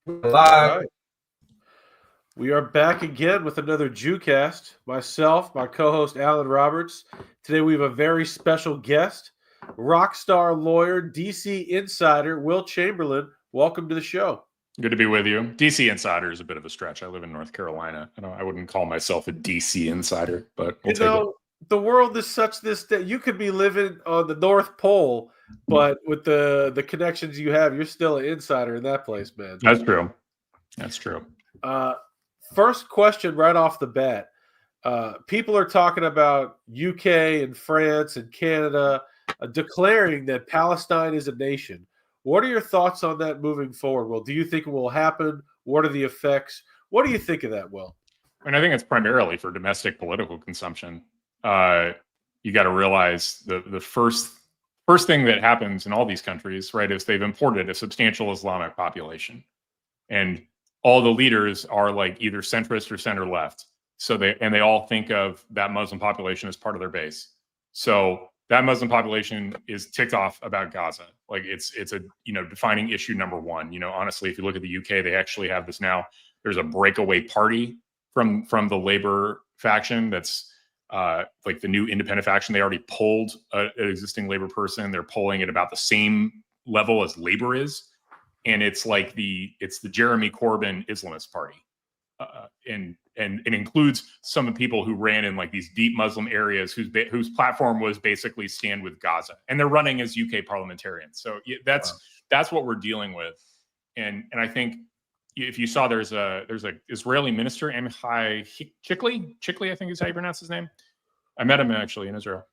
All Live. right. We are back again with another Jewcast. Myself, my co-host Alan Roberts. Today we have a very special guest, rock star lawyer, DC insider Will Chamberlain. Welcome to the show. Good to be with you. DC insider is a bit of a stretch. I live in North Carolina. I wouldn't call myself a DC insider, but we'll take it. The world is such this that you could be living on the North Pole, but with the connections you have, you're still an insider in that place, man. That's true. That's true. First question right off the bat. People are talking about UK and France and Canada declaring that Palestine is a nation. What are your thoughts on that moving forward, Will? Do you think it will happen? What are the effects? What do you think of that, Will? And I think it's primarily for domestic political consumption. You got to realize the first thing that happens in all these countries, right, is they've imported a substantial Islamic population. And all the leaders are like either centrist or center left. So they all think of that Muslim population as part of their base. So that Muslim population is ticked off about Gaza. Like it's a defining issue number one. Honestly, if you look at the UK, they actually have this now. There's a breakaway party from the Labour faction that's like the new independent faction. They already pulled an existing Labour person. They're polling at about the same level as Labour is. And it's like the Jeremy Corbyn Islamist party, and it includes some of the people who ran in like these deep Muslim areas whose platform was basically stand with Gaza, and they're running as UK parliamentarians. So that's what we're dealing with, and I think if you saw there's a Israeli minister, Amichai Chikli, I think is how you pronounce his name. I met him actually in Israel.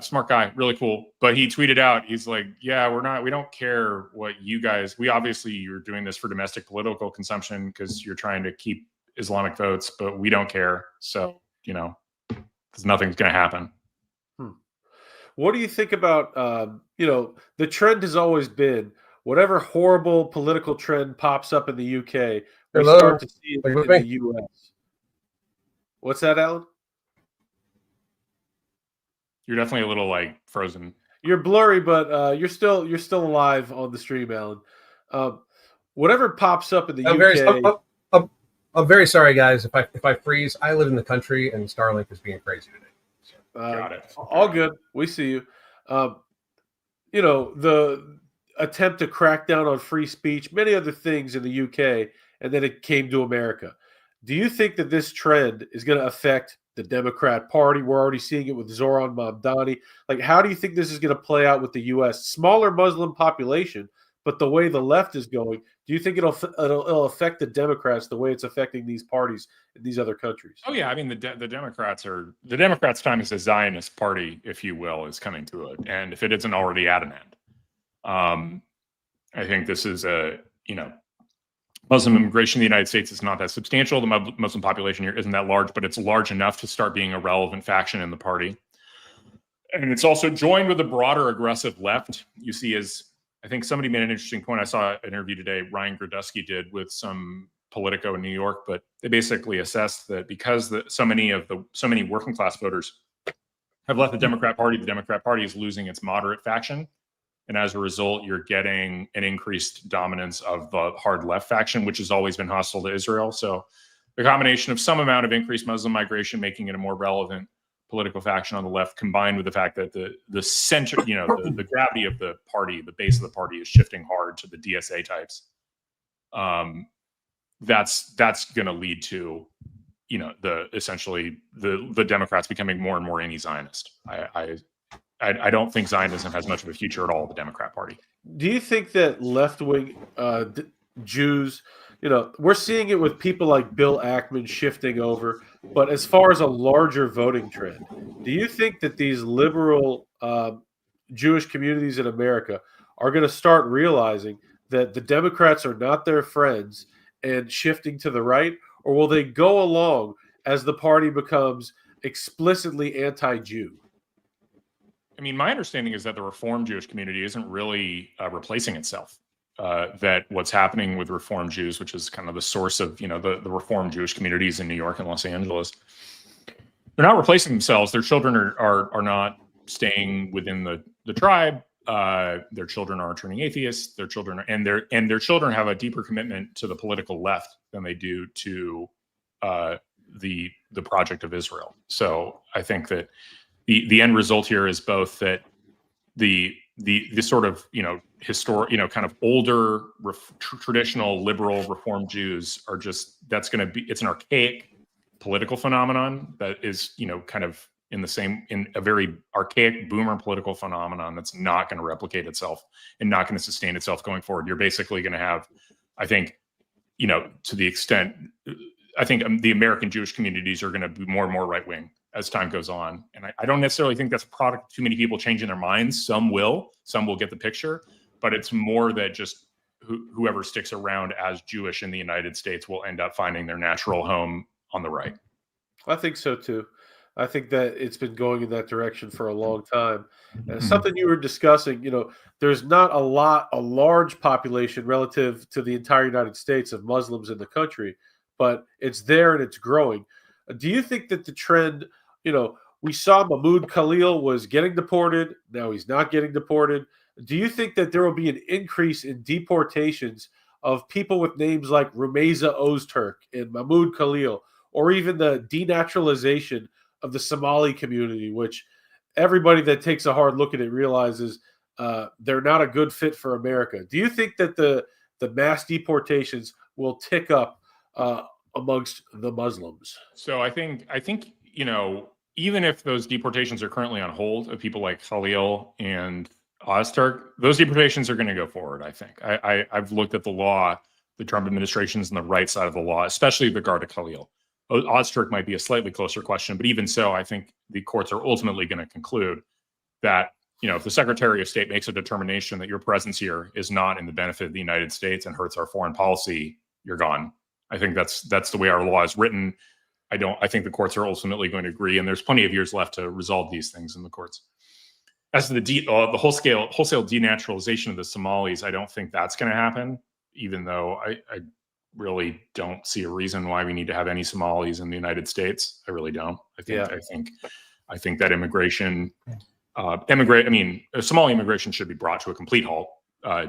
Smart guy, really cool. But he tweeted out, he's like, yeah, we don't care what you guys, you're doing this for domestic political consumption because you're trying to keep Islamic votes, but we don't care. So, because nothing's going to happen. What do you think about, the trend has always been whatever horrible political trend pops up in the UK, we start to see it in the US. What's that, Alan? You're definitely a little like frozen. You're blurry, but you're still alive on the stream, Alan. Whatever pops up in the UK. I'm very sorry, guys. If I freeze, I live in the country, and Starlink is being crazy today. So. Got it. All good. We see you. The attempt to crack down on free speech, many other things in the UK, and then it came to America. Do you think that this trend is going to affect the Democrat Party? We're already seeing it with Zoran Mamdani. Like, how do you think this is going to play out with the U.S.? Smaller Muslim population, but the way the left is going, do you think it'll affect the Democrats the way it's affecting these parties in these other countries? Oh yeah, I mean the Democrats' time as a Zionist party, if you will, is coming to it, and if it isn't already at an end, I think this is Muslim immigration in the United States is not that substantial. The Muslim population here isn't that large, but it's large enough to start being a relevant faction in the party. And it's also joined with a broader aggressive left. You see, I think somebody made an interesting point. I saw an interview today Ryan Grodusky did with some Politico in New York, but they basically assessed that because so many working class voters have left the Democrat Party is losing its moderate faction. And as a result, you're getting an increased dominance of the hard left faction, which has always been hostile to Israel. So the combination of some amount of increased Muslim migration, making it a more relevant political faction on the left, combined with the fact that the center, the gravity of the party, the base of the party is shifting hard to the DSA types. That's going to lead to, the Democrats becoming more and more anti-Zionist. I don't think Zionism has much of a future at all, the Democrat Party. Do you think that left-wing Jews, we're seeing it with people like Bill Ackman shifting over, but as far as a larger voting trend, do you think that these liberal Jewish communities in America are going to start realizing that the Democrats are not their friends and shifting to the right, or will they go along as the party becomes explicitly anti-Jew? I mean, my understanding is that the Reform Jewish community isn't really replacing itself. That what's happening with Reform Jews, which is kind of the source of, the Reform Jewish communities in New York and Los Angeles, they're not replacing themselves. Their children are not staying within the tribe. Their children are turning atheists. Their children and their children have a deeper commitment to the political left than they do to the project of Israel. So I think that the end result here is both that the sort of historic kind of older traditional liberal Reform Jews are just it's an archaic political phenomenon that is kind of in a very archaic boomer political phenomenon that's not going to replicate itself and not going to sustain itself going forward. You're basically going to have, I think, to the extent, I think the American Jewish communities are going to be more and more right wing as time goes on. And I don't necessarily think that's a product of too many people changing their minds. Some will get the picture, but it's more that just whoever sticks around as Jewish in the United States will end up finding their natural home on the right. I think so too. I think that it's been going in that direction for a long time. Something you were discussing, there's not a large population relative to the entire United States of Muslims in the country, but it's there and it's growing. Do you think that the trend, we saw Mahmoud Khalil was getting deported. Now he's not getting deported. Do you think that there will be an increase in deportations of people with names like Rumeysa Ozturk and Mahmoud Khalil, or even the denaturalization of the Somali community, which everybody that takes a hard look at it realizes they're not a good fit for America? Do you think that the mass deportations will tick up amongst the Muslims? So I think even if those deportations are currently on hold of people like Khalil and Ozturk, those deportations are going to go forward. I think I've looked at the law. The Trump administration's on the right side of the law, especially with regard to Khalil. Ozturk might be a slightly closer question, but even so, I think the courts are ultimately going to conclude that, if the Secretary of State makes a determination that your presence here is not in the benefit of the United States and hurts our foreign policy, you're gone. I think that's the way our law is written. I think the courts are ultimately going to agree, and there's plenty of years left to resolve these things in the courts. As to the wholesale denaturalization of the Somalis, I don't think that's going to happen, even though I really don't see a reason why we need to have any Somalis in the United States. I really don't. I think that Somali immigration should be brought to a complete halt,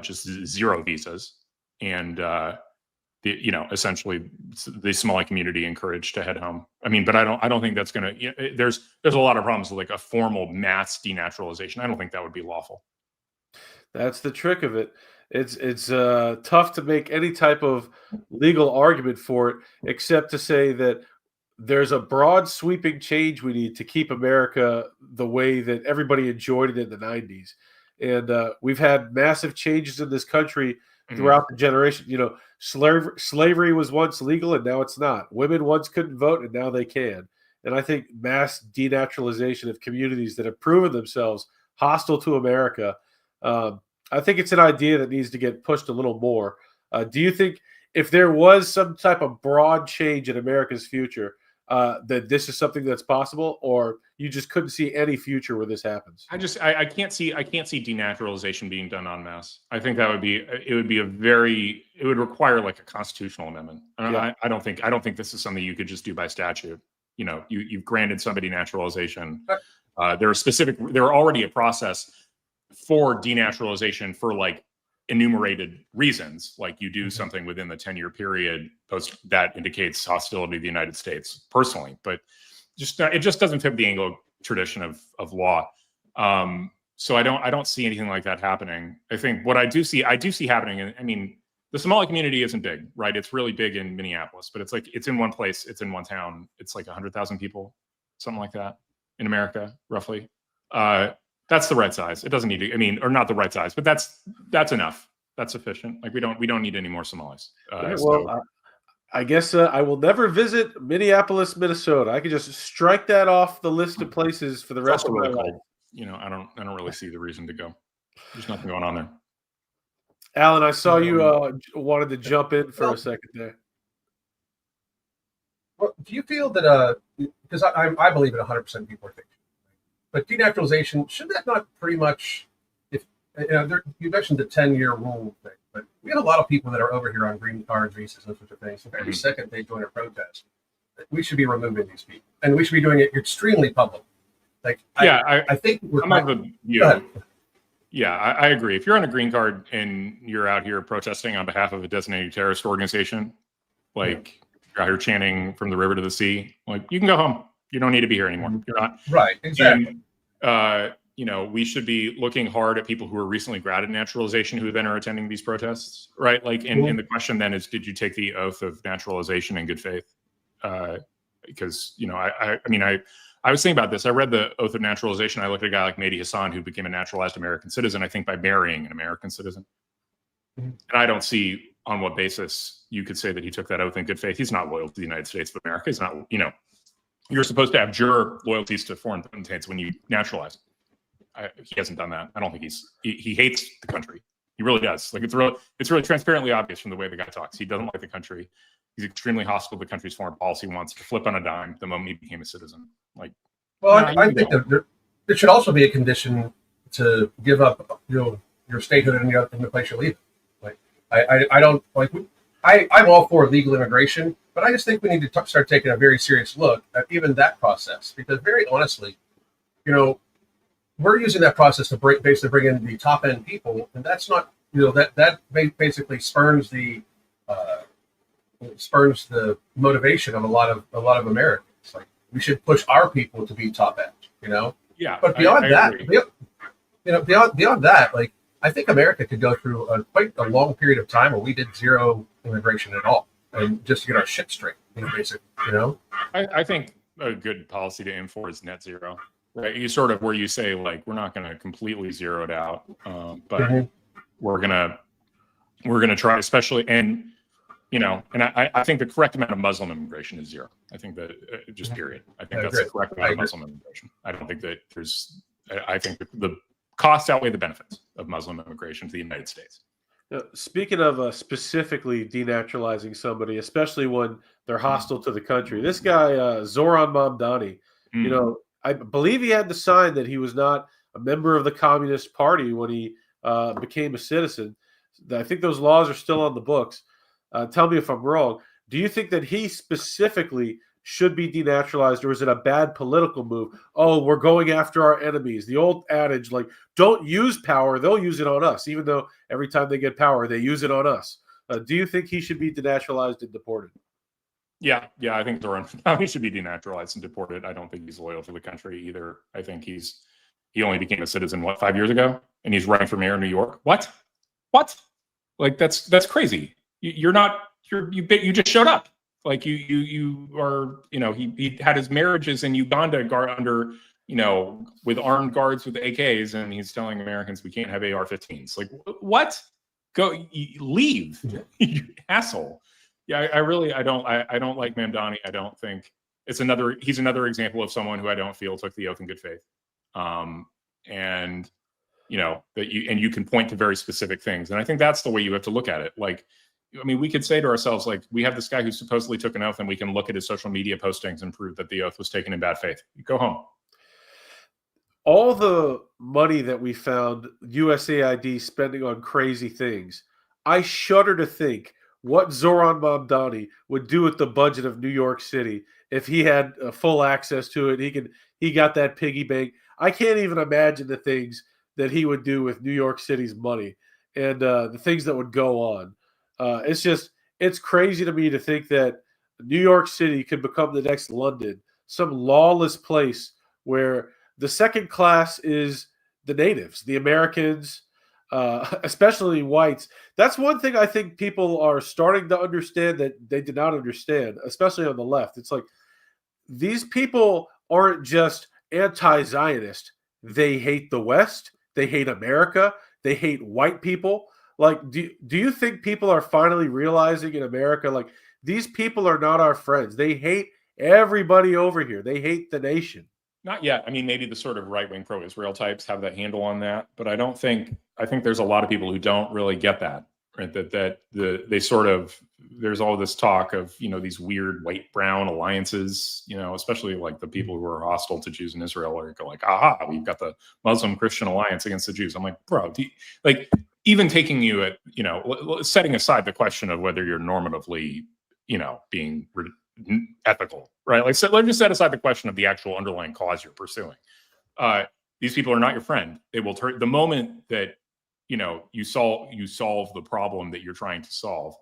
just zero visas, and essentially the Somali community encouraged to head home. But I don't think that's going to. There's a lot of problems with like a formal mass denaturalization. I don't think that would be lawful. That's the trick of it. It's tough to make any type of legal argument for it, except to say that there's a broad sweeping change we need to keep America the way that everybody enjoyed it in the 90s. And we've had massive changes in this country throughout the generation. Slavery was once legal and now it's not. Women once couldn't vote and now they can. And I think mass denaturalization of communities that have proven themselves hostile to America, I think it's an idea that needs to get pushed a little more. Do you think if there was some type of broad change in America's future, that this is something that's possible, or you just couldn't see any future where this happens? I can't see denaturalization being done en masse. I think it would require like a constitutional amendment. Yeah. I don't think this is something you could just do by statute. You've granted somebody naturalization. There are already a process for denaturalization for like enumerated reasons, like you do something within the 10-year period post that indicates hostility to the United States personally, but it just doesn't fit the Anglo tradition of law. So I don't see anything like that happening. I think what I do see happening, and the Somali community isn't big, right? It's really big in Minneapolis, but it's in one place, it's in one town. It's like 100,000 people, something like that in America, roughly. That's the right size. It doesn't need to, or not the right size, but that's enough. That's sufficient. Like we don't need any more Somalis. I guess I will never visit Minneapolis, Minnesota. I could just strike that off the list of places for the rest of my life. I don't really see the reason to go. There's nothing going on there. Alan, I saw you wanted to jump in for a second there. Well, do you feel that because I believe in 100% deportation, but denaturalization, should that not pretty much, if you mentioned the 10-year rule thing, but we have a lot of people that are over here on green cards, visas, and such a thing. So every second they join a protest, we should be removing these people, and we should be doing it extremely public. Like, yeah, I think I'm of the view. Yeah, I agree. If you're on a green card and you're out here protesting on behalf of a designated terrorist organization, like you're out here chanting from the river to the sea, like you can go home. You don't need to be here anymore. You're not. Right, exactly. And, we should be looking hard at people who are recently granted naturalization who then are attending these protests, right? Like, and the question then is, did you take the oath of naturalization in good faith? Because, I was thinking about this. I read the oath of naturalization. I looked at a guy like Mehdi Hassan, who became a naturalized American citizen, I think by marrying an American citizen. And I don't see on what basis you could say that he took that oath in good faith. He's not loyal to the United States of America. He's not, you're supposed to have juror loyalties to foreign potentates when you naturalize. He hasn't done that. I don't think he hates the country. He really does. Like it's really transparently obvious from the way the guy talks. He doesn't like the country. He's extremely hostile to the country's foreign policy. Wants to flip on a dime the moment he became a citizen. Like, well, I think that there should also be a condition to give up, your statehood in the place you leave. Like, I don't like. I'm all for legal immigration, but I just think we need to start taking a very serious look at even that process, because very honestly, we're using that process to basically bring in the top end people, and that's not, that basically spurns the motivation of a lot of Americans. Like, we should push our people to be top end, Yeah. But beyond that, like, I think America could go through quite a long period of time where we did zero immigration at all, and just to get our shit straight, basically, I think a good policy to aim for is net zero, right? You sort of where you say, like, we're not going to completely zero it out, but we're gonna try, especially, and I think the correct amount of Muslim immigration is zero. I think that just period. I think that's the correct amount of Muslim immigration. I don't think that I think the costs outweigh the benefits of Muslim immigration to the United States. Speaking of specifically denaturalizing somebody, especially when they're hostile to the country, this guy, Zoran Mamdani, I believe he had to sign that he was not a member of the Communist Party when he became a citizen. I think those laws are still on the books. Tell me if I'm wrong. Do you think that he specifically should be denaturalized, or is it a bad political move? Oh, we're going after our enemies. The old adage, like, don't use power, they'll use it on us, even though every time they get power, they use it on us. Do you think he should be denaturalized and deported? Yeah, I think he should be denaturalized and deported. I don't think he's loyal to the country either. I think he only became a citizen, 5 years ago, and he's running for mayor of New York. What? Like, that's crazy. You just showed up. Like you are, he had his marriages in Uganda under, with armed guards with AKs, and he's telling Americans we can't have AR-15s. Like, what? Go leave, you asshole. Yeah, I don't like Mamdani. I don't think he's another example of someone who I don't feel took the oath in good faith. And you can point to very specific things. And I think that's the way you have to look at it. Like, I mean, we could say to ourselves, like, we have this guy who supposedly took an oath, and we can look at his social media postings and prove that the oath was taken in bad faith. You go home. All the money that we found USAID spending on crazy things, I shudder to think what Zoran Mamdani would do with the budget of New York City if he had full access to it. He got that piggy bank. I can't even imagine the things that he would do with New York City's money and the things that would go on. It's crazy to me to think that New York City could become the next London, some lawless place where the second class is the natives, the Americans, especially whites. That's one thing I think people are starting to understand that they did not understand, especially on the left. It's like, these people aren't just anti-Zionist. They hate the West. They hate America. They hate white people. Like, do you think people are finally realizing in America, like, these people are not our friends. They hate everybody over here. They hate the nation. Not yet. I mean, maybe the sort of right-wing pro-Israel types have that handle on that, but I think there's a lot of people who don't really get that, right? There's all this talk of, these weird white-brown alliances, especially like the people who are hostile to Jews in Israel are like, aha, we've got the Muslim-Christian alliance against the Jews. I'm like, bro, even taking you at, setting aside the question of whether you're normatively, being ethical, right? Like, so let's just set aside the question of the actual underlying cause you're pursuing. these people are not your friend. They will turn the moment that you solve the problem that you're trying to solve.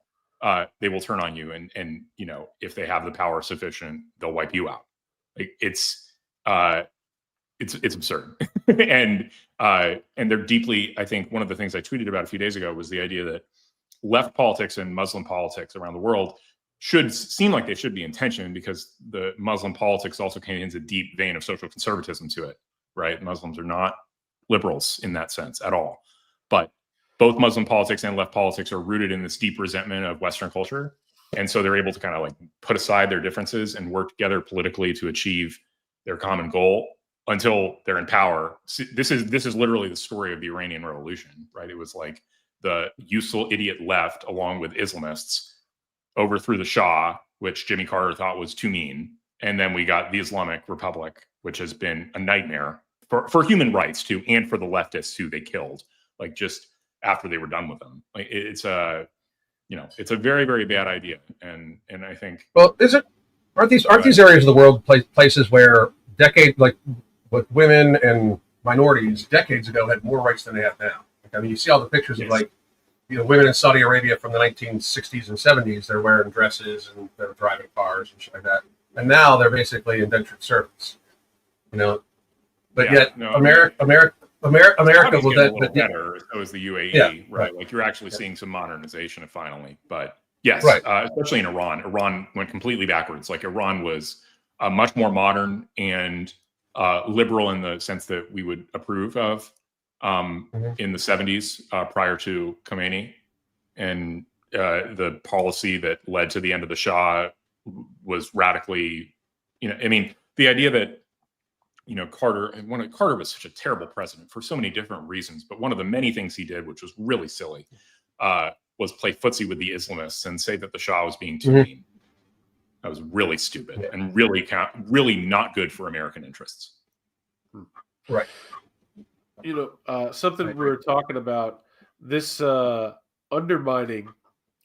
They will turn on you, and if they have the power sufficient, they'll wipe you out. Like it's absurd, and they're deeply. I think one of the things I tweeted about a few days ago was the idea that left politics and Muslim politics around the world should seem like they should be in tension, because the Muslim politics also contains a deep vein of social conservatism to it, right? Muslims are not liberals in that sense at all. But both Muslim politics and left politics are rooted in this deep resentment of Western culture. And so they're able to kind of like put aside their differences and work together politically to achieve their common goal until they're in power. This is literally the story of the Iranian Revolution, right? It was like the useful idiot left, along with Islamists, overthrew the Shah, which Jimmy Carter thought was too mean. And then we got the Islamic Republic, which has been a nightmare for human rights too, and for the leftists who they killed, like just after they were done with them. Like it's a very, very bad idea. And I think, well, aren't these areas of the world places where with women and minorities decades ago had more rights than they have now? Like, I mean, you see all the pictures of women in Saudi Arabia from the 1960s and 70s. They're wearing dresses and they're driving cars and shit like that. And now they're basically indentured servants. But yet America was that better. So is the UAE, right? Like you're actually seeing some modernization finally. But yes, especially in Iran. Iran went completely backwards. Like Iran was much more modern and liberal in the sense that we would approve of in the 70s prior to Khomeini, and the policy that led to the end of the Shah was radically, the idea that Carter was such a terrible president for so many different reasons, but one of the many things he did, which was really silly, was play footsie with the Islamists and say that the Shah was being too mean. That was really stupid and really not good for American interests. Right. Something we were talking about, this undermining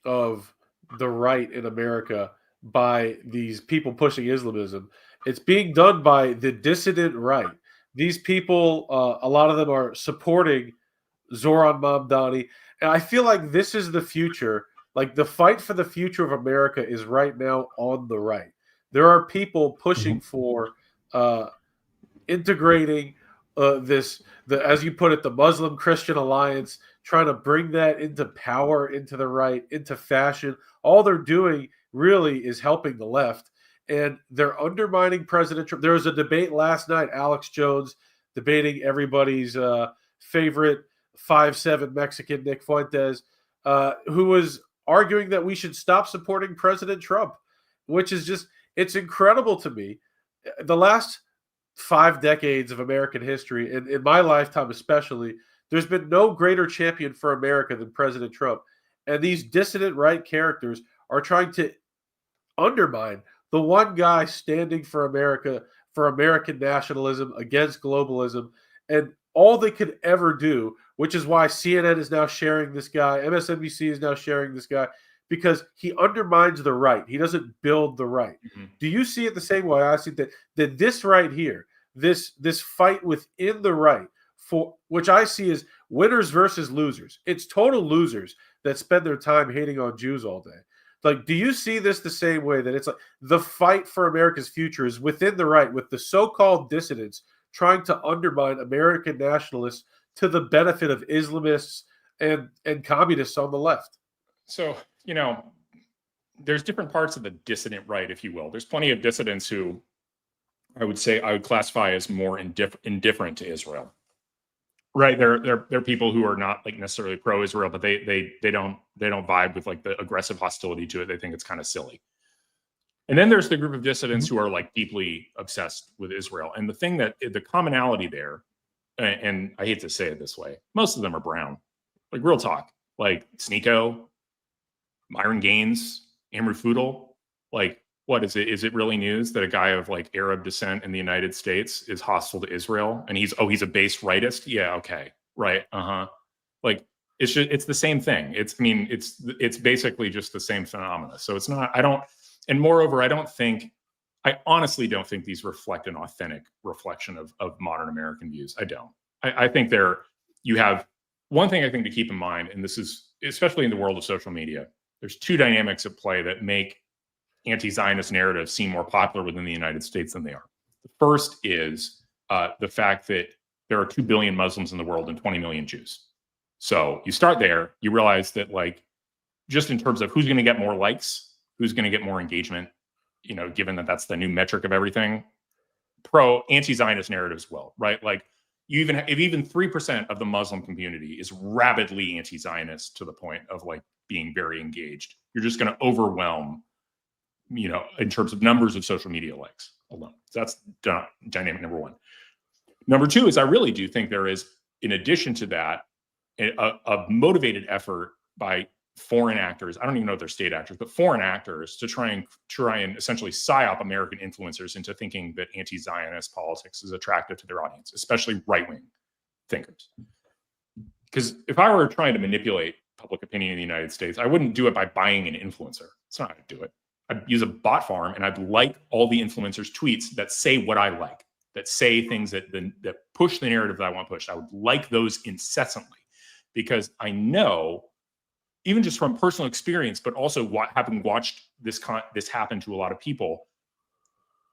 of the right in America by these people pushing Islamism. It's being done by the dissident right. These people, a lot of them are supporting Zoran Mamdani. And I feel like this is the future. Like the fight for the future of America is right now on the right. There are people pushing for integrating as you put it, the Muslim Christian alliance, trying to bring that into power, into the right, into fashion. All they're doing really is helping the left, and they're undermining President Trump. There was a debate last night, Alex Jones debating everybody's favorite 5'7" Mexican, Nick Fuentes, who was arguing that we should stop supporting President Trump, which is just, it's incredible to me. The last 5 decades of American history, and in my lifetime especially, there's been no greater champion for America than President Trump. And these dissident right characters are trying to undermine the one guy standing for America, for American nationalism against globalism. And all they could ever do, which is why CNN is now sharing this guy, MSNBC is now sharing this guy, because he undermines the right. He doesn't build the right. Do you see it the same way I see that this right here, this fight within the right, for which I see as winners versus losers. It's total losers that spend their time hating on Jews all day. Like, do you see this the same way, that it's like the fight for America's future is within the right, with the so-called dissidents trying to undermine American nationalists to the benefit of Islamists and communists on the left? So, there's different parts of the dissident right, if you will. There's plenty of dissidents who I would classify as more indifferent to Israel. Right. They're people who are not like necessarily pro-Israel, but they don't vibe with like the aggressive hostility to it. They think it's kind of silly. And then there's the group of dissidents who are like deeply obsessed with Israel. And the commonality there, and I hate to say it this way, most of them are brown. Like real talk. Like Sneeko, Myron Gaines, Amru Foodle. Like, what is it? Is it really news that a guy of like Arab descent in the United States is hostile to Israel? And he's a base rightist? Yeah, okay. Right. Like it's the same thing. It's basically just the same phenomena. So it's not, and moreover, I don't think I honestly don't think these reflect an authentic reflection of modern American views. I don't. I think you have one thing I think to keep in mind, and this is especially in the world of social media, there's two dynamics at play that make anti-Zionist narratives seem more popular within the United States than they are. The first is the fact that there are 2 billion Muslims in the world and 20 million Jews. So you start there, you realize that, like, just in terms of who's going to get more likes, who's going to get more engagement, given that that's the new metric of everything, anti-Zionist narratives will, right? Like, if even 3% of the Muslim community is rabidly anti-Zionist to the point of like being very engaged, you're just going to overwhelm, in terms of numbers of social media likes alone. So that's dynamic number one. Number two is I really do think there is, in addition to that, a motivated effort by foreign actors. I don't even know if they're state actors, but foreign actors to try and essentially psyop American influencers into thinking that anti-Zionist politics is attractive to their audience, especially right-wing thinkers. Because if I were trying to manipulate public opinion in the United States, I wouldn't do it by buying an influencer. That's not how to do it. I'd use a bot farm and I'd like all the influencers' tweets that say what I like, that say things that push the narrative that I want pushed. I would like those incessantly, because I know, even just from personal experience, but also having watched this happen to a lot of people,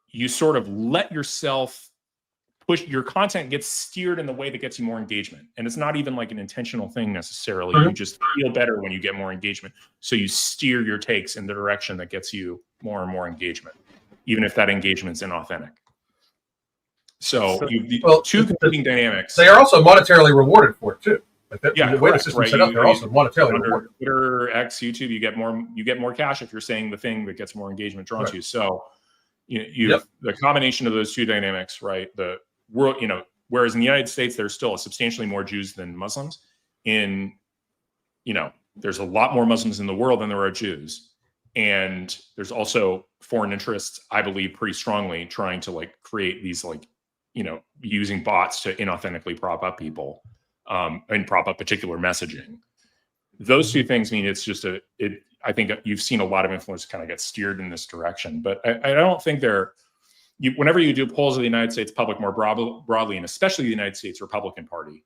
you sort of let yourself push, your content gets steered in the way that gets you more engagement. And it's not even like an intentional thing necessarily. You just feel better when you get more engagement. So you steer your takes in the direction that gets you more and more engagement, even if that engagement's inauthentic. So two competing dynamics. They are also monetarily rewarded for it too. Like that, yeah, the way the system's set up, they're also monetarily rewarded. Twitter, X, YouTube, you get more cash if you're saying the thing that gets more engagement drawn to you. So the combination of those two dynamics, right? The world, whereas in the United States there's still substantially more Jews than Muslims. There's a lot more Muslims in the world than there are Jews, and there's also foreign interests, I believe, pretty strongly trying to like create these using bots to inauthentically prop up people. And prop up particular messaging. Those two things mean it's just I think you've seen a lot of influence kind of get steered in this direction, but I don't think whenever you do polls of the United States public more broadly, and especially the United States Republican Party,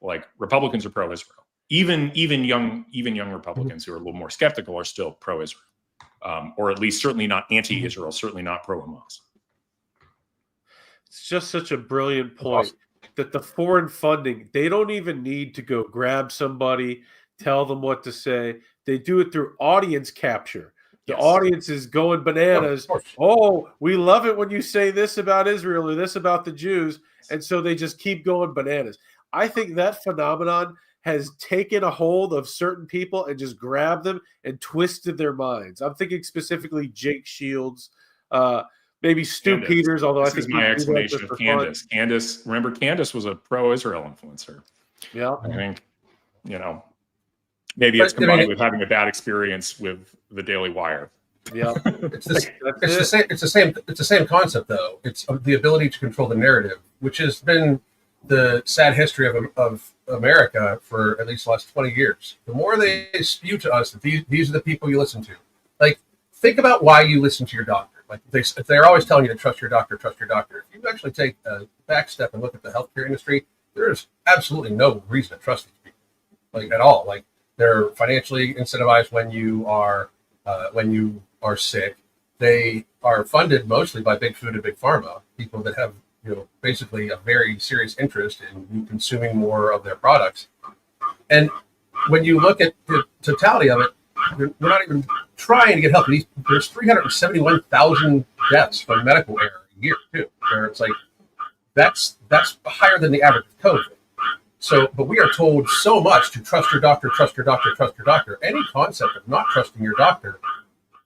like Republicans are pro-Israel. Even young Republicans who are a little more skeptical are still pro-Israel, or at least certainly not anti-Israel, certainly not pro-Hamas. It's just such a brilliant point. That the foreign funding, they don't even need to go grab somebody, tell them what to say. They do it through audience capture. The audience is going bananas. Oh, we love it when you say this about Israel or this about the Jews. And so they just keep going bananas. I think that phenomenon has taken a hold of certain people and just grabbed them and twisted their minds. I'm thinking specifically Jake Shields, maybe Stu Peters, although I think my explanation of Candace. Remember, Candace was a pro-Israel influencer. Yeah, I think maybe it's combined with having a bad experience with the Daily Wire. Yeah, it's the same concept though. It's the ability to control the narrative, which has been the sad history of America for at least the last 20 years. The more they spew to us that these are the people you listen to. Like, think about why you listen to your doctor. Like they're always telling you to trust your doctor. If you actually take a back step and look at the healthcare industry, there's absolutely no reason to trust these people, like at all. Like they're financially incentivized when you are sick. They are funded mostly by big food and big pharma, people that have basically a very serious interest in you consuming more of their products. And when you look at the totality of it, we're not even trying to get help. There's 371,000 deaths from medical error a year too, where it's like that's higher than the average of COVID. So, but we are told so much to trust your doctor. Any concept of not trusting your doctor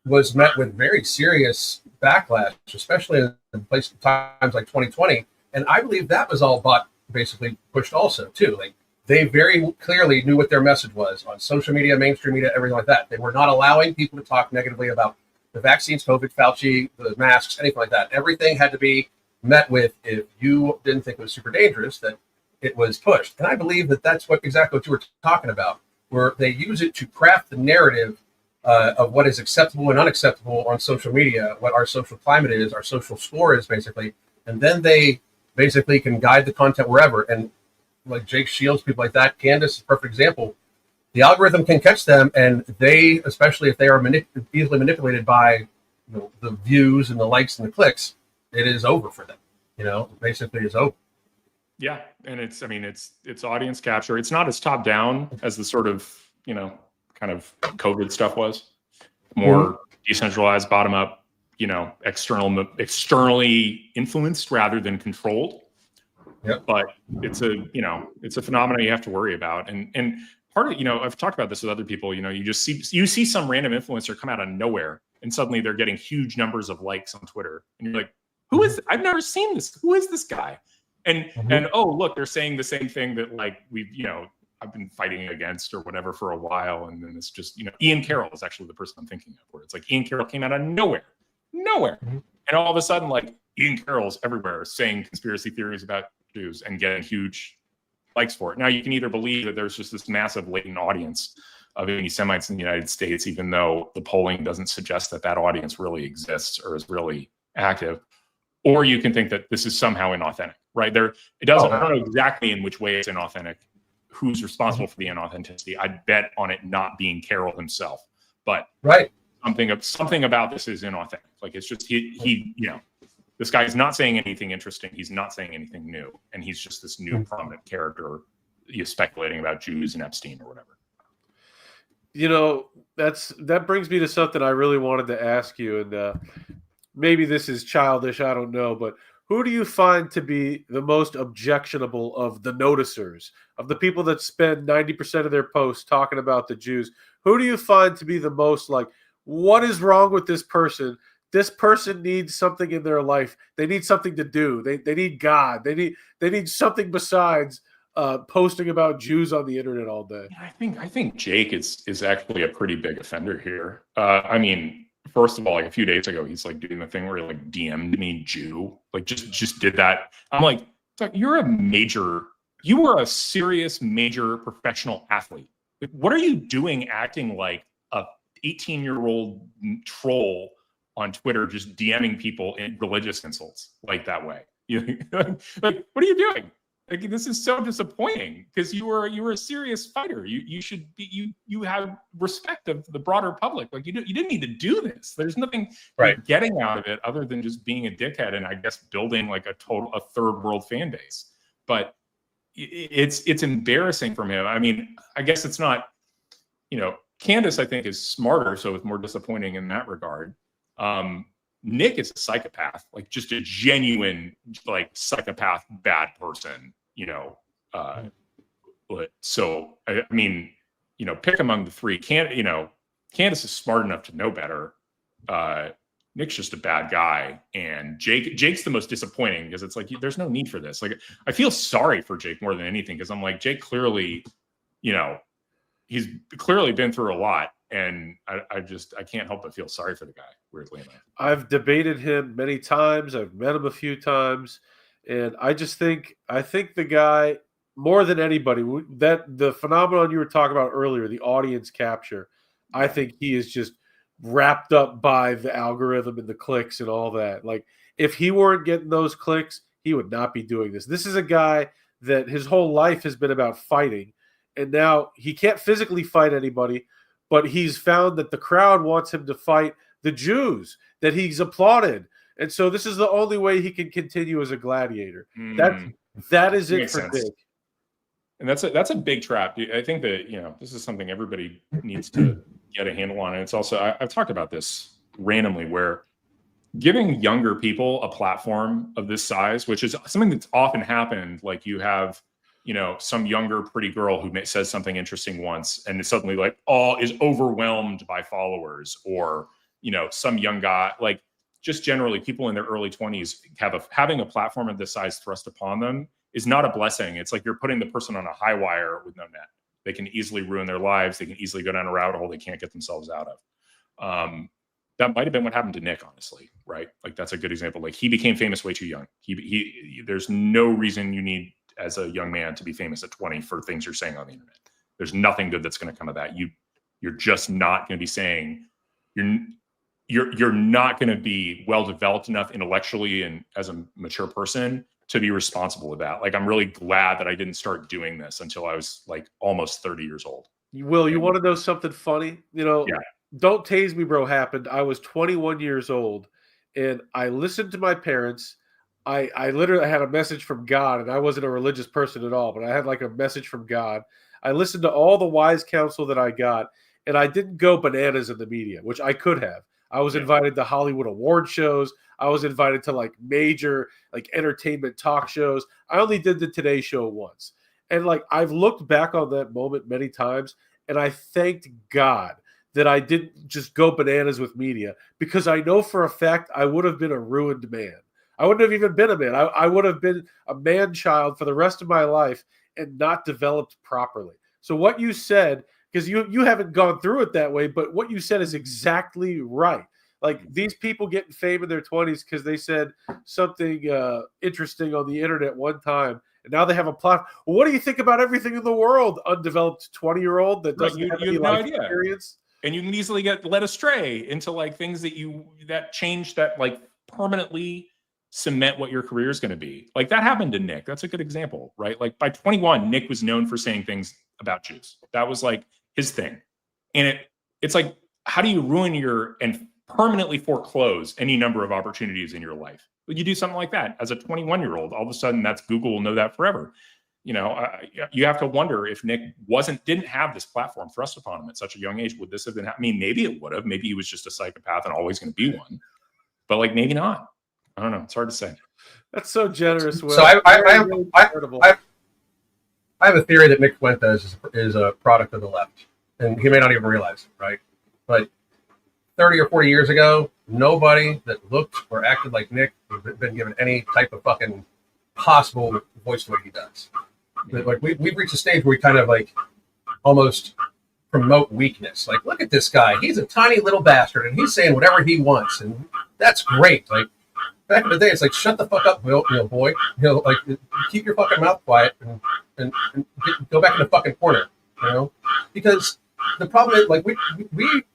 was met with very serious backlash, especially in times like 2020. And I believe that was all basically pushed also too. Like they very clearly knew what their message was on social media, mainstream media, everything like that. They were not allowing people to talk negatively about the vaccines, COVID, Fauci, the masks, anything like that. Everything had to be met with, if you didn't think it was super dangerous, that it was pushed. And I believe that that's exactly what you were talking about, where they use it to craft the narrative of what is acceptable and unacceptable on social media, what our social climate is, our social score is basically, and then they basically can guide the content wherever. And like Jake Shields, people like that, Candace is a perfect example. The algorithm can catch them, and they, especially if they are easily manipulated by the views and the likes and the clicks, it is over for them. Basically, it's over. Yeah, and it's audience capture. It's not as top down as the sort of kind of COVID stuff was. More decentralized, bottom up, externally influenced rather than controlled. Yep. But it's a phenomenon you have to worry about. And part of I've talked about this with other people. You see some random influencer come out of nowhere, and suddenly they're getting huge numbers of likes on Twitter, and you're like, who is? I've never seen this. Who is this guy? And oh, look, they're saying the same thing that like I've been fighting against or whatever for a while, and then it's just Ian Carroll is actually the person I'm thinking of, where it's like Ian Carroll came out of nowhere, and all of a sudden like Ian Carroll's everywhere saying conspiracy theories about Jews and getting huge likes for it. Now you can either believe that there's just this massive latent audience of anti-Semites in the United States, even though the polling doesn't suggest that audience really exists or is really active, or you can think that this is somehow inauthentic, right? It doesn't. I don't know exactly in which way it's inauthentic, who's responsible for the inauthenticity. I'd bet on it not being Carroll himself, but something about this is inauthentic. Like it's just he this guy is not saying anything interesting. He's not saying anything new, and he's just this new prominent character. Speculating about Jews and Epstein or whatever. That brings me to something I really wanted to ask you, and maybe this is childish, I don't know, but who do you find to be the most objectionable of the noticers, of the people that spend 90% of their posts talking about the Jews? Who do you find to be the most like, what is wrong with this person? This person needs something in their life. They need something to do. They need God. They need something besides posting about Jews on the internet all day. I think Jake is actually a pretty big offender here. First of all, like a few days ago, he's like doing the thing where he like DM'd me Jew, like just did that. I'm like, you are a serious major professional athlete. Like, what are you doing acting like a 18-year-old troll on Twitter, just DMing people in religious insults like that way? Like, what are you doing? Like, this is so disappointing because you were a serious fighter. You should be you have respect of the broader public. Like you didn't need to do this. There's nothing you're getting out of it other than just being a dickhead and I guess building like a third world fan base. But it's embarrassing from him. I guess it's not. Candace I think is smarter, so it's more disappointing in that regard. Nick is a psychopath, like just a genuine like psychopath bad person. So pick among the three. Candace is smart enough to know better. Nick's just a bad guy, and Jake's the most disappointing because it's like there's no need for this. Like I feel sorry for Jake more than anything because I'm like Jake clearly, he's clearly been through a lot, and I can't help but feel sorry for the guy. Weirdly enough, I've debated him many times. I've met him a few times. And I think the guy, more than anybody, that the phenomenon you were talking about earlier, the audience capture, I think he is just wrapped up by the algorithm and the clicks and all that. Like, if he weren't getting those clicks, he would not be doing this. This is a guy that his whole life has been about fighting, and now he can't physically fight anybody, but he's found that the crowd wants him to fight the Jews that he's applauded. And so this is the only way he can continue as a gladiator. That is it for Dick. And that's a big trap. I think that this is something everybody needs to get a handle on. And it's also I've talked about this randomly, where giving younger people a platform of this size, which is something that's often happened, like you have some younger pretty girl who says something interesting once, and it's suddenly like is overwhelmed by followers, or some young guy like. Just generally, people in their early 20s having a platform of this size thrust upon them is not a blessing. It's like you're putting the person on a high wire with no net. They can easily ruin their lives. They can easily go down a rabbit hole they can't get themselves out of. That might have been what happened to Nick, honestly, right? Like that's a good example. Like he became famous way too young. There's no reason you need, as a young man, to be famous at 20 for things you're saying on the internet. There's nothing good that's going to come of that. You're just not going to be saying you're not going to be well developed enough intellectually and as a mature person to be responsible with that. Like, I'm really glad that I didn't start doing this until I was like almost 30 years old. Will, you want to know something funny? Yeah. Don't Tase Me Bro happened. I was 21 years old, and I listened to my parents. I literally had a message from God, and I wasn't a religious person at all, but I had like a message from God. I listened to all the wise counsel that I got, and I didn't go bananas in the media, which I could have. I was invited to Hollywood award shows. I was invited to like major like entertainment talk shows. I only did the Today Show once. And like, I've looked back on that moment many times, and I thanked God that I didn't just go bananas with media, because I know for a fact I would have been a ruined man. I wouldn't have even been a man. I would have been a man child for the rest of my life and not developed properly. So what you said, because you haven't gone through it that way, but what you said is exactly right. Like, these people getting fame in their 20s because they said something interesting on the internet one time, and now they have a plot. Well, what do you think about everything in the world? Undeveloped 20-year-old that doesn't have any life experience. And you can easily get led astray into like things that change, that like permanently cement what your career is going to be. Like, that happened to Nick. That's a good example, right? Like, by 21, Nick was known for saying things about Jews. That was like his thing. And it's like, how do you ruin and permanently foreclose any number of opportunities in your life? You do something like that as a 21-year-old, all of a sudden Google will know that forever. You have to wonder if Nick didn't have this platform thrust upon him at such a young age. Would this have been? I mean, maybe it would have. Maybe he was just a psychopath and always going to be one. But like, maybe not. I don't know. It's hard to say. That's so generous, Will. So I have a theory that Nick Fuentes is a product of the left, and he may not even realize it, right? But 30 or 40 years ago, nobody that looked or acted like Nick would have been given any type of fucking possible voice the way he does. But like, we've reached a stage where we kind of like almost promote weakness. Like, look at this guy. He's a tiny little bastard, and he's saying whatever he wants, and that's great. Like, back in the day, it's like, shut the fuck up, boy. Like, keep your fucking mouth quiet and go back in the fucking corner, because the problem is, like, we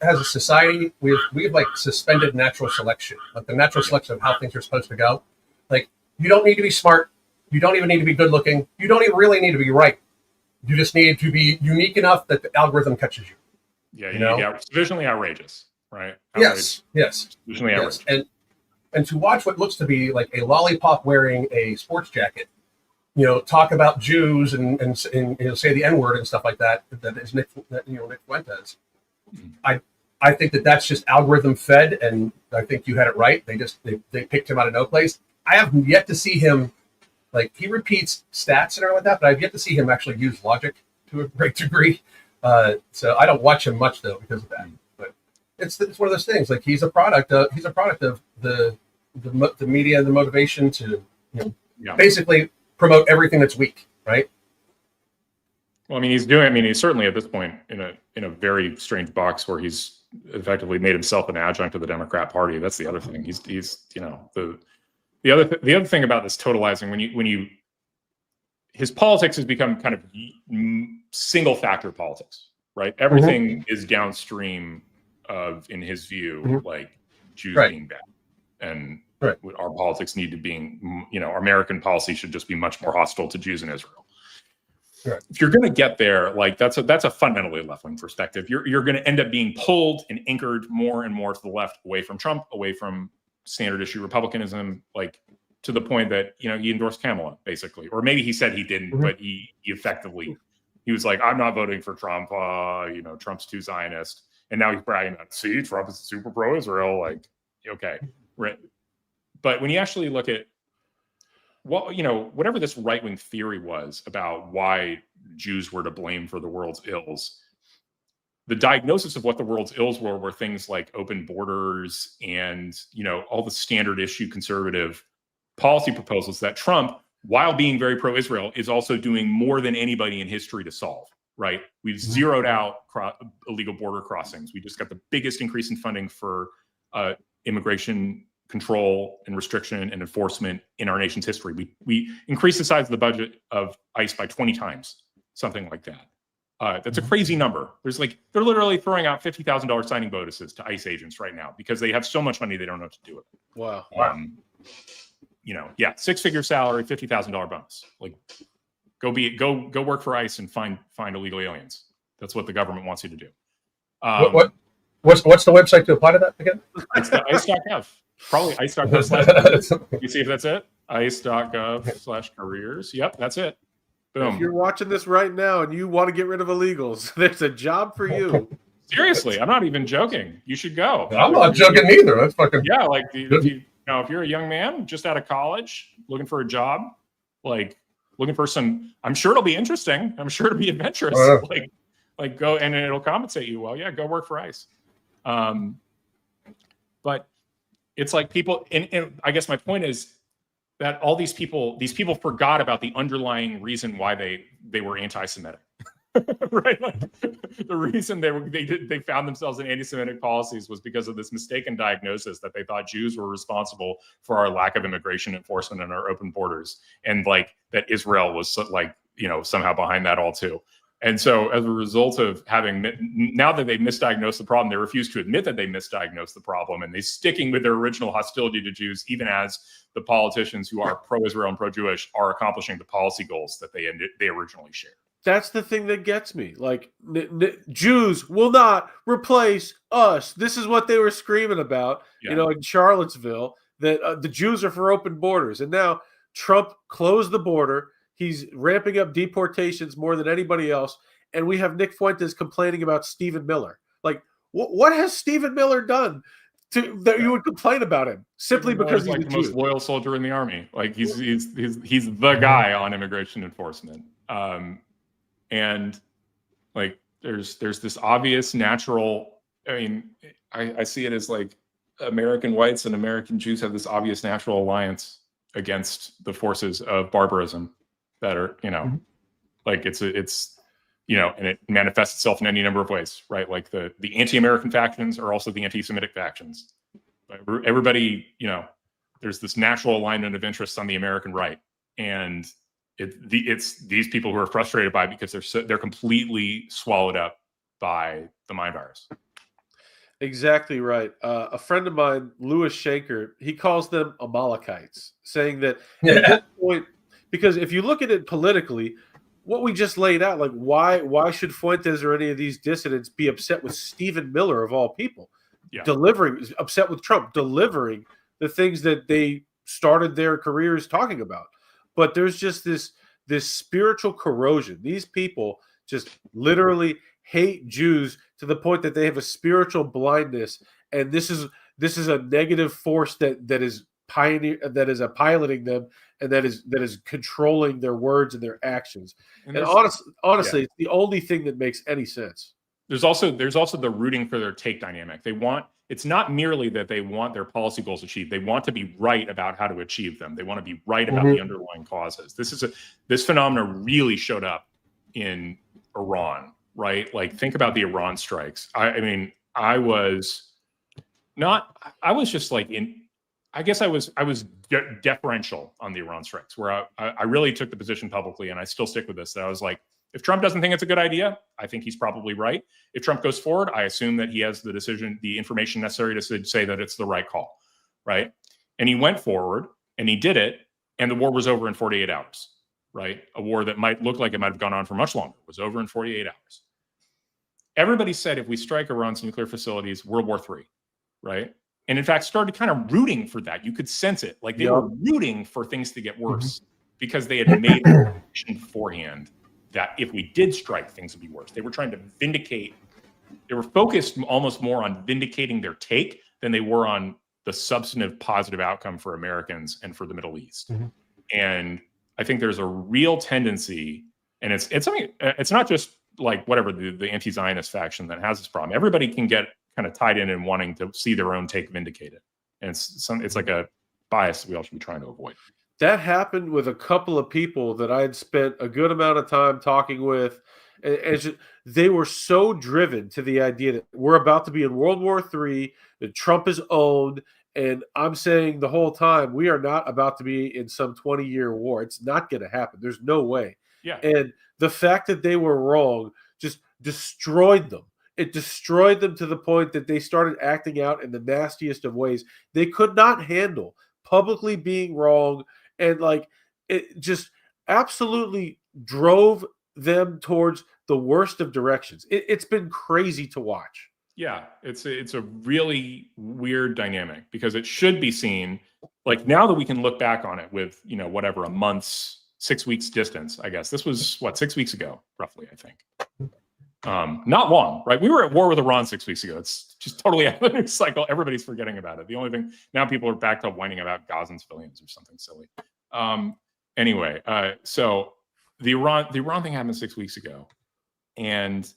as a society, we've like suspended natural selection, like the natural selection of how things are supposed to go. Like, you don't need to be smart. You don't even need to be good looking. You don't even really need to be right. You just need to be unique enough that the algorithm catches you. Yeah, it's visually outrageous, right? Yes. Visually outrageous. And to watch what looks to be like a lollipop wearing a sports jacket, talk about Jews and say the N-word and stuff like that. That is Nick Fuentes. I think that's just algorithm fed, and I think you had it right. They picked him out of no place. I have yet to see him, like, he repeats stats and everything like that, but I've yet to see him actually use logic to a great degree. So I don't watch him much though because of that. But it's one of those things. Like, he's a product of the media and the motivation to basically promote everything that's weak, right? Well, I mean, he's certainly at this point in a very strange box where he's effectively made himself an adjunct of the Democrat Party. That's the other thing. He's the other thing about this totalizing, his politics has become kind of single factor politics, right? Everything is downstream of, in his view, like Jews being bad, and our politics need to be, our American policy should just be much more hostile to Jews in Israel. Right. If you're going to get there, like, that's a fundamentally left-wing perspective. You're going to end up being pulled and anchored more and more to the left, away from Trump, away from standard issue republicanism, like, to the point that he endorsed Kamala, basically, or maybe he said he didn't, but he effectively, he was like, I'm not voting for Trump. Trump's too Zionist, and now he's bragging about, see, Trump is super pro-Israel. Like, okay, right. But when you actually look at whatever this right-wing theory was about why Jews were to blame for the world's ills, the diagnosis of what the world's ills were things like open borders and, all the standard issue conservative policy proposals that Trump, while being very pro-Israel, is also doing more than anybody in history to solve, right? We've zeroed out illegal border crossings. We just got the biggest increase in funding for immigration control and restriction and enforcement in our nation's history. We increased the size of the budget of ICE by 20 times, something like that. That's a crazy number. They're literally throwing out $50,000 signing bonuses to ICE agents right now because they have so much money they don't know what to do with it. Wow. Six-figure salary, $50,000 bonus. Like, go work for ICE and find illegal aliens. That's what the government wants you to do. What's the website to apply to that again? It's the ice.gov. Probably ice.gov/careers. You see if that's it? ice.gov/careers. Yep, that's it. Boom. If you're watching this right now and you want to get rid of illegals, there's a job for you. Seriously, I'm not even joking. You should go. I'm not joking either. That's fucking if you're a young man just out of college looking for a job, like looking for some, I'm sure it'll be interesting. I'm sure it'll be adventurous. Like go and it'll compensate you. Well, yeah, go work for ICE. But it's like people, and I guess my point is that all these people forgot about the underlying reason why they were anti-Semitic. Right? Like, the reason they found themselves in anti-Semitic policies was because of this mistaken diagnosis that they thought Jews were responsible for our lack of immigration enforcement and our open borders, and like that Israel was somehow behind that all too. And so as a result of now that they've misdiagnosed the problem, they refuse to admit that they misdiagnosed the problem, and they're sticking with their original hostility to Jews, even as the politicians who are pro-Israel and pro-Jewish are accomplishing the policy goals that they originally shared. That's the thing that gets me. Like, Jews will not replace us. This is what they were screaming about, in Charlottesville, that the Jews are for open borders. And now Trump closed the border. He's ramping up deportations more than anybody else. And we have Nick Fuentes complaining about Stephen Miller. Like, what has Stephen Miller done that you would complain about him simply because he's like the most loyal soldier in the army? Like, he's the guy on immigration enforcement. And like, there's this obvious natural, I see it as like American whites and American Jews have this obvious natural alliance against the forces of barbarism that are, like it's and it manifests itself in any number of ways, right? Like the anti-American factions are also the anti-Semitic factions. Everybody, there's this natural alignment of interests on the American right. And it's these people who are frustrated by it because they're completely swallowed up by the mind virus. Exactly right. A friend of mine, Louis Shanker, he calls them Amalekites, saying that at that point, because if you look at it politically, what we just laid out, like why should Fuentes or any of these dissidents be upset with Stephen Miller of all people, upset with Trump, delivering the things that they started their careers talking about? But there's just this spiritual corrosion. These people just literally hate Jews to the point that they have a spiritual blindness, and this is a negative force that is piloting them, and that is controlling their words and their actions. And honestly, it's the only thing that makes any sense. There's also the rooting for their take dynamic. It's not merely that they want their policy goals achieved. They want to be right about how to achieve them. They want to be right about the underlying causes. This phenomenon really showed up in Iran, right? Like, think about the Iran strikes. I was deferential on the Iran strikes, where I really took the position publicly, and I still stick with this, that I was like, if Trump doesn't think it's a good idea, I think he's probably right. If Trump goes forward, I assume that he has the information necessary to say that it's the right call, right? And he went forward, and he did it, and the war was over in 48 hours, right? A war that might look like it might have gone on for much longer was over in 48 hours. Everybody said if we strike Iran's nuclear facilities, World War III, right? And in fact, started kind of rooting for that. You could sense it. Like, they were rooting for things to get worse because they had made a prediction beforehand that if we did strike, things would be worse. They were trying to vindicate. They were focused almost more on vindicating their take than they were on the substantive positive outcome for Americans and for the Middle East. And I think there's a real tendency, and it's something. It's not just like whatever the anti-Zionist faction that has this problem. Everybody can get kind of tied in wanting to see their own take vindicated, and it's like a bias we all should be trying to avoid. That happened with a couple of people that I had spent a good amount of time talking with. And they were so driven to the idea that we're about to be in World War III, that Trump is owned. And I'm saying the whole time, we are not about to be in some 20-year war. It's not going to happen. There's no way. Yeah. And the fact that they were wrong just destroyed them. It destroyed them to the point that they started acting out in the nastiest of ways. They could not handle publicly being wrong, and like it just absolutely drove them towards the worst of directions. It's been crazy to watch. Yeah, it's a really weird dynamic because it should be seen like now that we can look back on it with, you know, whatever, a month's 6 weeks distance, I guess. This was what, 6 weeks ago, roughly, I think. Not long, right? We were at war with Iran 6 weeks ago. It's just totally out of the news cycle. Everybody's forgetting about it. The only thing now, people are back to whining about Gazan civilians or something silly. Anyway, so the Iran thing happened 6 weeks ago, and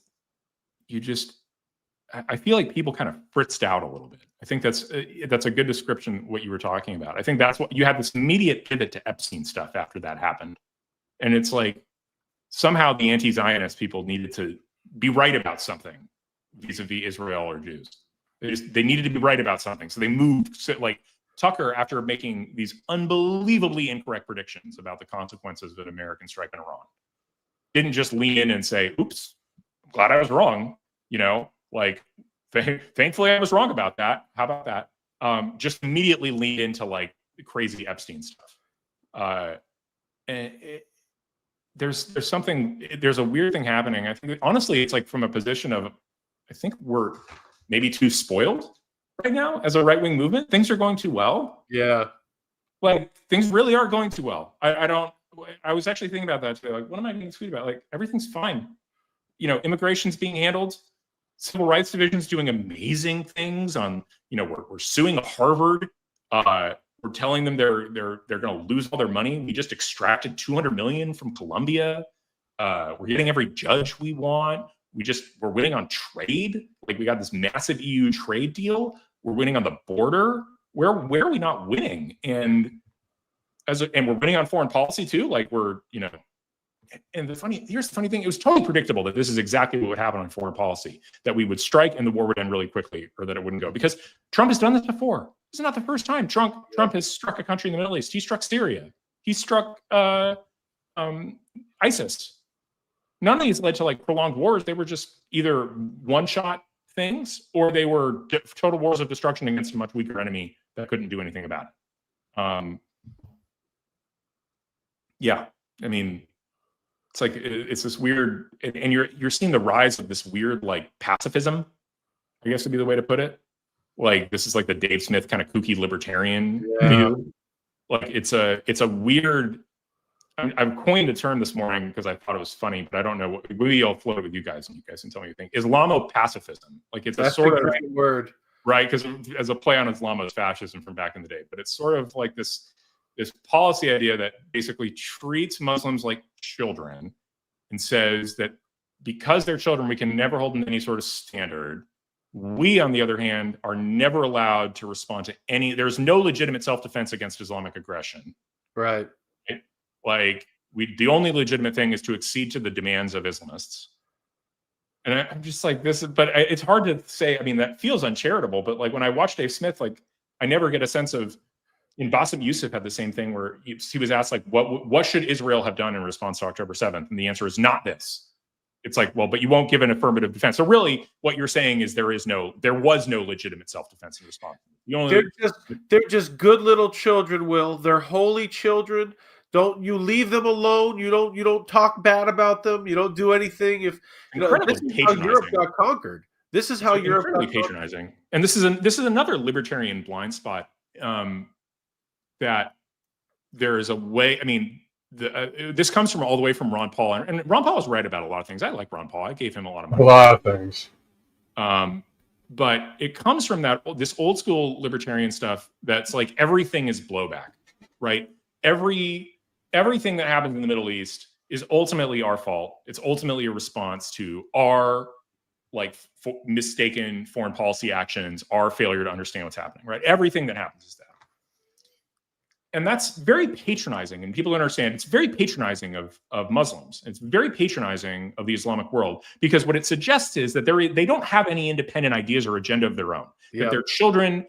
I feel like people kind of fritzed out a little bit. I think that's a good description what you were talking about. I think that's what you had, this immediate pivot to Epstein stuff after that happened, and it's like somehow the anti-Zionist people needed to be right about something vis-a-vis Israel or Jews. They needed to be right about something, so they moved. So like Tucker, after making these unbelievably incorrect predictions about the consequences of an American strike in Iran, didn't just lean in and say, "Oops, I'm glad I was wrong." You know, like thankfully I was wrong about that. How about that? Just immediately leaned into like crazy Epstein stuff. There's a weird thing happening. I think honestly, it's like from a position of, I think we're maybe too spoiled right now as a right-wing movement. Things are going too well. Yeah. Like things really are going too well. I was actually thinking about that today. Like, what am I being tweet about? Like everything's fine. You know, immigration's being handled. Civil rights division's doing amazing things on, you know, we're suing Harvard. We're telling them they're going to lose all their money. We just extracted $200 million from Colombia. We're getting every judge we want. We're winning on trade. Like we got this massive EU trade deal. We're winning on the border. Where are we not winning? And we're winning on foreign policy too. Like here's the funny thing. It was totally predictable that this is exactly what would happen on foreign policy, that we would strike and the war would end really quickly, or that it wouldn't go, because Trump has done this before. This is not the first time Trump has struck a country in the Middle East. He struck Syria. He struck ISIS. None of these led to like prolonged wars. They were just either one-shot things, or they were total wars of destruction against a much weaker enemy that couldn't do anything about it. Yeah, I mean, it's like it's this weird, and you're seeing the rise of this weird like pacifism, I guess would be the way to put it. Like this is like the Dave Smith kind of kooky libertarian view. Like it's a weird. I've coined a term this morning because I thought it was funny, but I don't know. Maybe I'll float it with you guys, and you guys can tell me what you think. Islamopacifism, like it's a sort of word, right? Because as a play on Islamo's fascism from back in the day, but it's sort of like this policy idea that basically treats Muslims like children and says that because they're children, we can never hold them to any sort of standard. We, on the other hand, are never allowed to respond to any. There's no legitimate self-defense against Islamic aggression. Right. Like the only legitimate thing is to accede to the demands of Islamists. And I'm just like this, but it's hard to say. I mean, that feels uncharitable. But like when I watch Dave Smith, like I never get a sense of. And Bassem Youssef had the same thing where he was asked like, what should Israel have done in response to October 7th? And the answer is not this. It's like, well, but you won't give an affirmative defense. So really what you're saying is there was no legitimate self-defense in response. They're just good little children, Will. They're holy children. Don't you leave them alone. You don't talk bad about them. You don't do anything. If this is how Europe got conquered. This is how Europe got conquered. Patronizing. And this is another libertarian blind spot. That there is a way. I mean, this comes from all the way from Ron Paul, and Ron Paul is right about a lot of things. I like Ron Paul. I gave him a lot of money. A lot of things. But it comes from this old school libertarian stuff that's like everything is blowback, right? Everything that happens in the Middle East is ultimately our fault. It's ultimately a response to our mistaken foreign policy actions, our failure to understand what's happening, right? Everything that happens is that. And that's very patronizing, and people understand it's very patronizing of Muslims. It's very patronizing of the Islamic world, because what it suggests is that they don't have any independent ideas or agenda of their own. Yeah. That they're children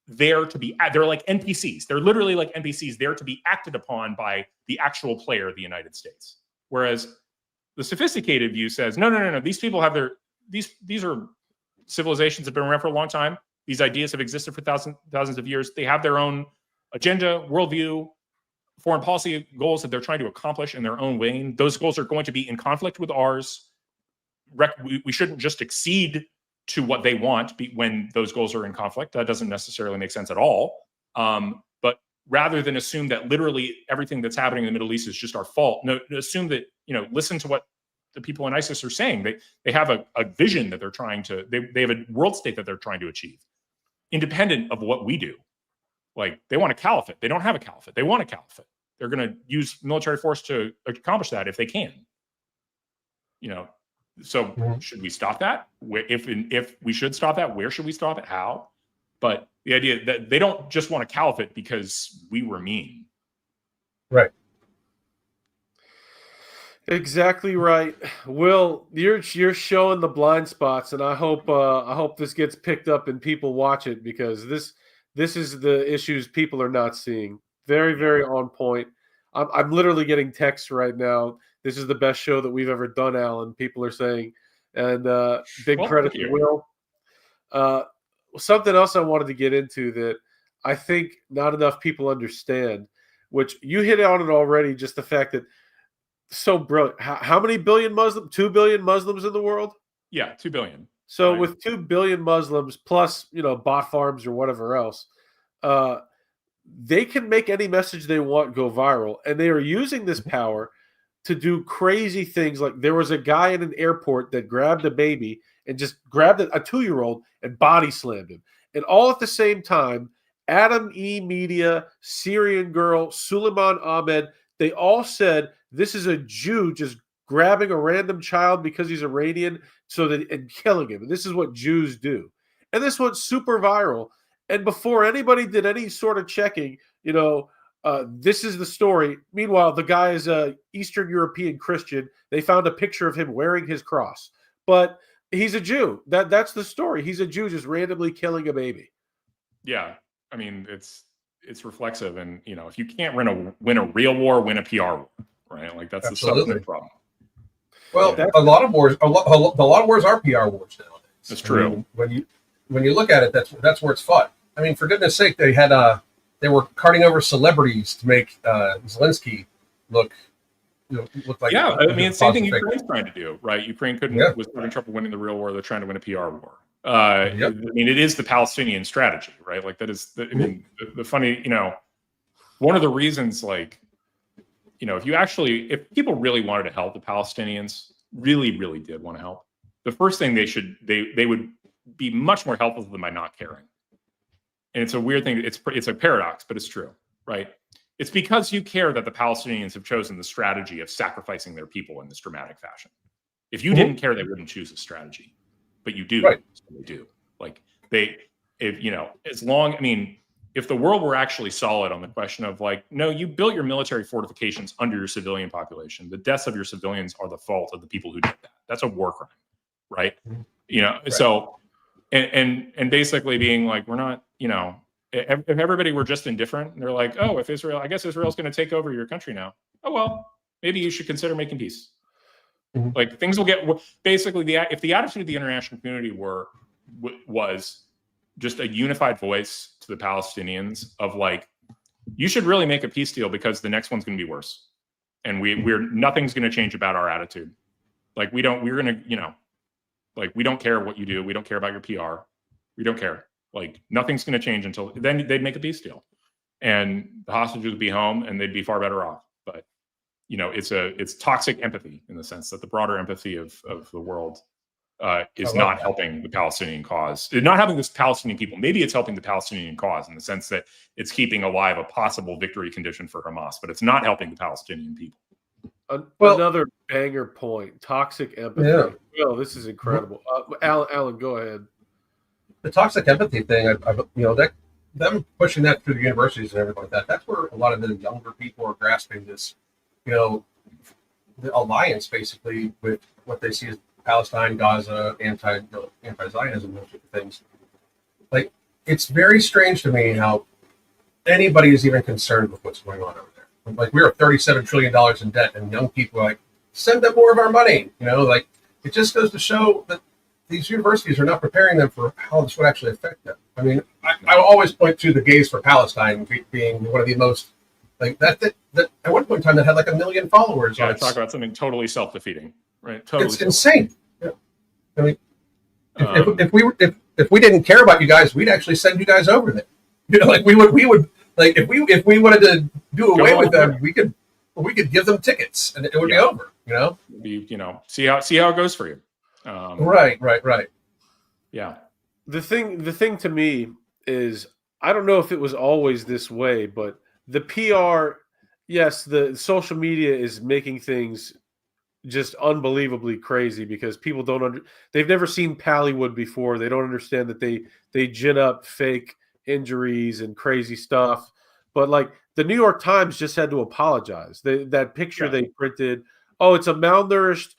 they're like NPCs. They're literally like NPCs there to be acted upon by the actual player, the United States. Whereas The sophisticated view says, no. These people have these are civilizations that have been around for a long time. These ideas have existed for thousands of years. They have their own agenda, worldview, foreign policy goals that they're trying to accomplish in their own way. Those goals are going to be in conflict with ours. We shouldn't just accede to what they want when those goals are in conflict. That doesn't necessarily make sense at all. But rather than assume that literally everything that's happening in the Middle East is just our fault, no, assume that, listen to what the people in ISIS are saying. They have a vision that they're trying to, they have a world state that they're trying to achieve, independent of what we do. Like, they want a caliphate. They don't have a caliphate. They want a caliphate. They're going to use military force to accomplish that if they can. So should we stop that? If we should stop that, where should we stop it? How? But the idea that they don't just want a caliphate because we were mean. Right. Exactly right. Will, you're showing the blind spots, and I hope this gets picked up and people watch it, because this is the issues people are not seeing. Very, very on point. I'm literally getting texts right now. This is the best show that we've ever done, Alan. People are saying, and big credit to Will. Something else I wanted to get into that I think not enough people understand, which you hit on it already, just the fact that so brilliant. How many billion Muslims? 2 billion Muslims in the world? Yeah, 2 billion. So right. With 2 billion Muslims plus, bot farms or whatever else, they can make any message they want go viral. And they are using this power to do crazy things. Like, there was a guy in an airport that grabbed a baby and just grabbed a 2-year-old and body slammed him. And all at the same time, Adam E. Media, Syrian Girl, Suleiman Ahmed, they all said this is a Jew just grabbing a random child because he's Iranian and killing him. And this is what Jews do. And this went super viral. And before anybody did any sort of checking, this is the story. Meanwhile, the guy is a Eastern European Christian. They found a picture of him wearing his cross. But he's a Jew. That's the story. He's a Jew just randomly killing a baby. Yeah. I mean, it's reflexive. And, if you can't win a real war, win a PR war, right? Like, that's Absolutely. The substantive problem. Well, a lot of wars are PR wars nowadays. That's true. I mean, when you look at it, that's where it's fought. I mean, for goodness sake, they were carting over celebrities to make Zelensky look like. Yeah, I mean, same thing Ukraine's trying to do, right? Ukraine was having trouble winning the real war. They're trying to win a PR war. I mean, it is the Palestinian strategy, right? Like, that is the funny, one of the reasons, like, if people really wanted to help the Palestinians, really, really did want to help, the first thing they would be much more helpful to them by not caring. And it's a weird thing. It's a paradox, but it's true, right? It's because you care that the Palestinians have chosen the strategy of sacrificing their people in this dramatic fashion. If you didn't care, they wouldn't choose this strategy, but you do. Right. So they do. Like, if the world were actually solid on the question of, like, no, you built your military fortifications under your civilian population. The deaths of your civilians are the fault of the people who did that. That's a war crime, right? Right. So, and basically being like, we're not, if everybody were just indifferent, and they're like, oh, I guess Israel's going to take over your country now. Oh, well, maybe you should consider making peace. Mm-hmm. Like, things will get, basically, if the attitude of the international community was just a unified voice to the Palestinians of, like, you should really make a peace deal because the next one's going to be worse. And nothing's going to change about our attitude. Like, we don't care what you do. We don't care about your PR. We don't care. Like, nothing's going to change until then. They'd make a peace deal, and the hostages would be home, and they'd be far better off. But it's toxic empathy in the sense that the broader empathy of the world is not helping the Palestinian cause. It's not helping the Palestinian people. Maybe it's helping the Palestinian cause in the sense that it's keeping alive a possible victory condition for Hamas, but it's not helping the Palestinian people. Another banger point: toxic empathy. Yeah. Oh, this is incredible. Alan, go ahead. The toxic empathy thing, them pushing that through the universities and everything like that. That's where a lot of the younger people are grasping this, the alliance basically with what they see as Palestine, Gaza, anti-Zionism, those type of things. Like, it's very strange to me how anybody is even concerned with what's going on over there. Like, we are $37 trillion in debt, and young people are like, send them more of our money. Like it just goes to show that these universities are not preparing them for how this would actually affect them. I mean, I always point to the Gays for Palestine being one of the most like that at one point in time that had like 1 million followers. Yeah, talk about something totally self-defeating, right? Totally, it's insane. Yeah. I mean, if we didn't care about you guys, we'd actually send you guys over there. Like we would like if we wanted to do away with them, we could give them tickets and it would be over. See how it goes for you. Right. Yeah. The thing to me is, I don't know if it was always this way, but the PR, yes, the social media is making things just unbelievably crazy because people they've never seen Pallywood before. They don't understand that they gin up fake injuries and crazy stuff. But like the New York Times just had to apologize. That picture they printed, it's a malnourished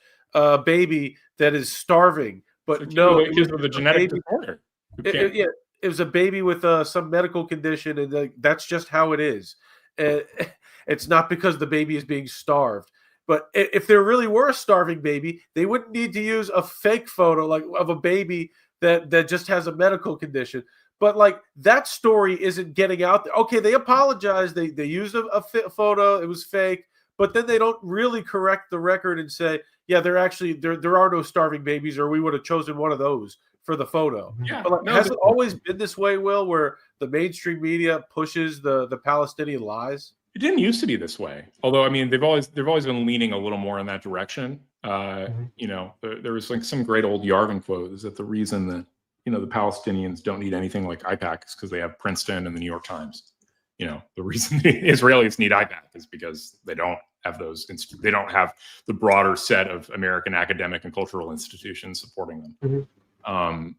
baby that is starving. But no, it was with a genetic disorder. It was a baby with some medical condition, and that's just how it is. It's not because the baby is being starved. But if there really were a starving baby, they wouldn't need to use a fake photo like of a baby that just has a medical condition. But like that story isn't getting out there. Okay, they apologized. They used a photo. It was fake. But then they don't really correct the record and say, yeah, there are no starving babies, or we would have chosen one of those for the photo. Yeah, but has it always been this way, Will, where the mainstream media pushes the Palestinian lies? It didn't used to be this way. Although, I mean, they've always been leaning a little more in that direction. There was like some great old Yarvin quote is that the reason that the Palestinians don't need anything like IPAC is because they have Princeton and the New York Times. The reason the Israelis need IPAC is because they don't have they don't have the broader set of American academic and cultural institutions supporting them. Mm-hmm.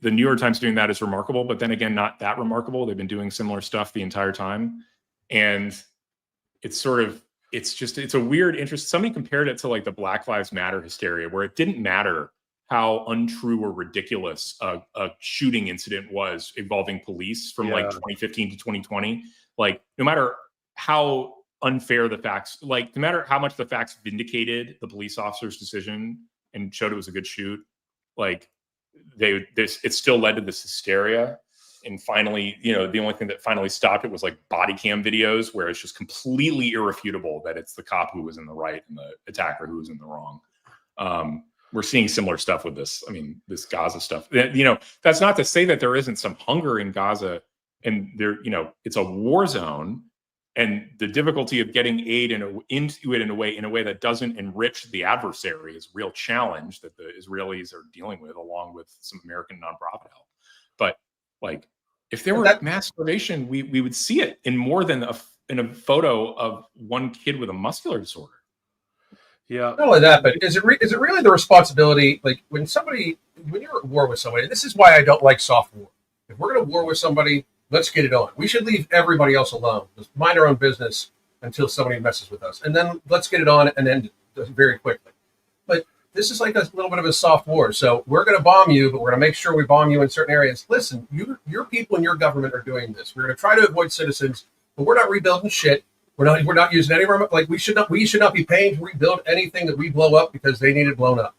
The New York Times doing that is remarkable, but then again, not that remarkable. They've been doing similar stuff the entire time. And it's a weird interest. Somebody compared it to like the Black Lives Matter hysteria, where it didn't matter how untrue or ridiculous a shooting incident was involving police from like 2015 to 2020. Like, no matter how unfair the facts, like no matter how much the facts vindicated the police officer's decision and showed it was a good shoot, like it still led to this hysteria. And finally, the only thing that finally stopped it was like body cam videos where it's just completely irrefutable that it's the cop who was in the right and the attacker who was in the wrong. We're seeing similar stuff with this. I mean, this Gaza stuff. That's not to say that there isn't some hunger in Gaza, and it's a war zone, and the difficulty of getting aid into it in a way that doesn't enrich the adversary is a real challenge that the Israelis are dealing with, along with some American nonprofit help. But like, if there were mass starvation, we would see it in more than in a photo of one kid with a muscular disorder. Yeah. Not only that, but is it really the responsibility? Like when you're at war with somebody, this is why I don't like soft war. If we're going to war with somebody, let's get it on. We should leave everybody else alone. Just mind our own business until somebody messes with us, and then let's get it on and end it very quickly. But this is like a little bit of a soft war. So we're going to bomb you, but we're going to make sure we bomb you in certain areas. Listen, your people and your government are doing this. We're going to try to avoid citizens, but we're not rebuilding shit. We're not using any of our, like we should not be paying to rebuild anything that we blow up because they need it blown up.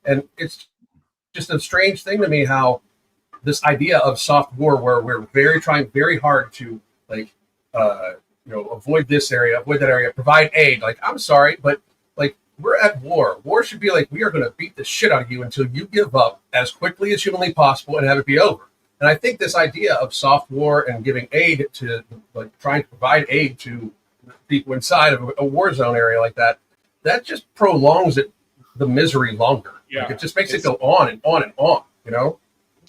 And it's just a strange thing to me how this idea of soft war, where we're trying very hard to avoid this area, avoid that area, provide aid. Like, I'm sorry, but like we're at war. War should be like, we are going to beat the shit out of you until you give up as quickly as humanly possible and have it be over. And I think this idea of soft war and giving aid to, like, trying to provide aid to people inside of a war zone area like that just prolongs the misery longer. Yeah. Like, it just makes it go on and on and on,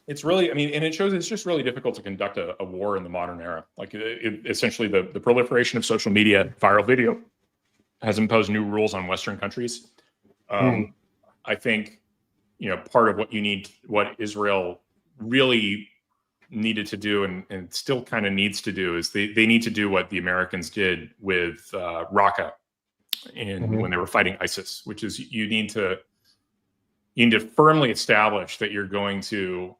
It's really, and it shows it's just really difficult to conduct a war in the modern era. Like essentially the proliferation of social media, viral video has imposed new rules on Western countries. I think, part of what Israel really needed to do and still kind of needs to do is they need to do what the Americans did with Raqqa when they were fighting ISIS, which is you need to firmly establish that you're going to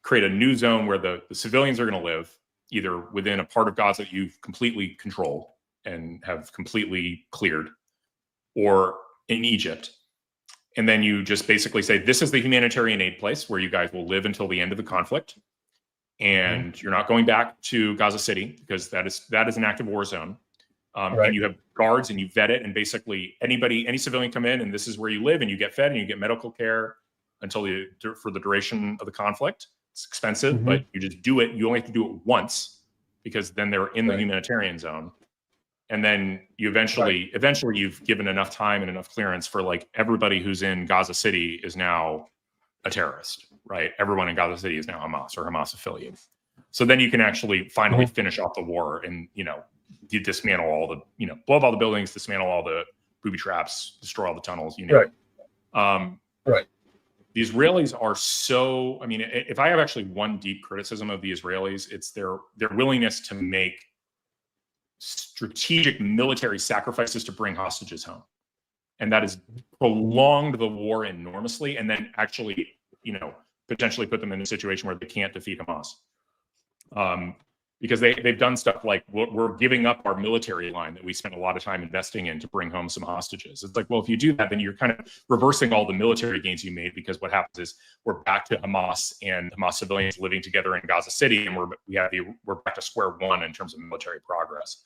create a new zone where the civilians are going to live, either within a part of Gaza that you've completely controlled, and have completely cleared, or in Egypt. And then you just basically say, this is the humanitarian aid place where you guys will live until the end of the conflict. And you're not going back to Gaza City because that is an active war zone. And you have guards and you vet it. And basically any civilian come in and this is where you live and you get fed and you get medical care for the duration of the conflict. It's expensive, but you just do it. You only have to do it once because then they're in the humanitarian zone. And then you eventually you've given enough time and enough clearance for like everybody who's in Gaza City is now a terrorist, right? Everyone in Gaza City is now Hamas or Hamas affiliate. So then you can actually finally finish off the war and, you dismantle all the, blow up all the buildings, dismantle all the booby traps, destroy all the tunnels, The Israelis are so, if I have actually one deep criticism of the Israelis, it's their willingness to make strategic military sacrifices to bring hostages home. And that has prolonged the war enormously and then actually, potentially put them in a situation where they can't defeat Hamas. Because they've done stuff like we're giving up our military line that we spent a lot of time investing in to bring home some hostages. It's like, well, if you do that, then you're kind of reversing all the military gains you made, because what happens is we're back to Hamas and Hamas civilians living together in Gaza City, and we're back to square one in terms of military progress.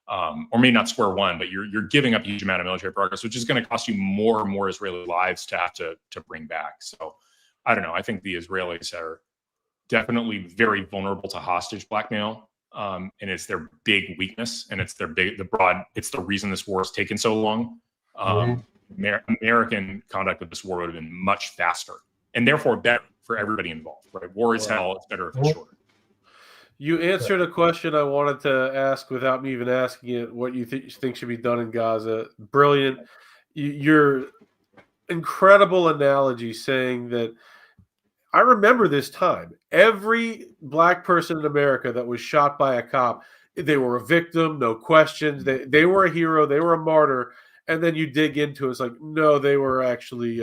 Or maybe not square one, but you're giving up a huge amount of military progress, which is going to cost you more and more Israeli lives to have to bring back. So I don't know. I think the Israelis are definitely very vulnerable to hostage blackmail. And it's their big weakness, and it's it's the reason this war has taken so long. American conduct of this war would have been much faster and therefore better for everybody involved, right? War is hell. It's better if it's shorter. You answered a question I wanted to ask without me even asking it, what you think should be done in Gaza. Brilliant. Your incredible analogy saying that I remember this time. Every black person in America that was shot by a cop, they were a victim, no questions. They were a hero. They were a martyr. And then you dig into it, it's like, no, they were actually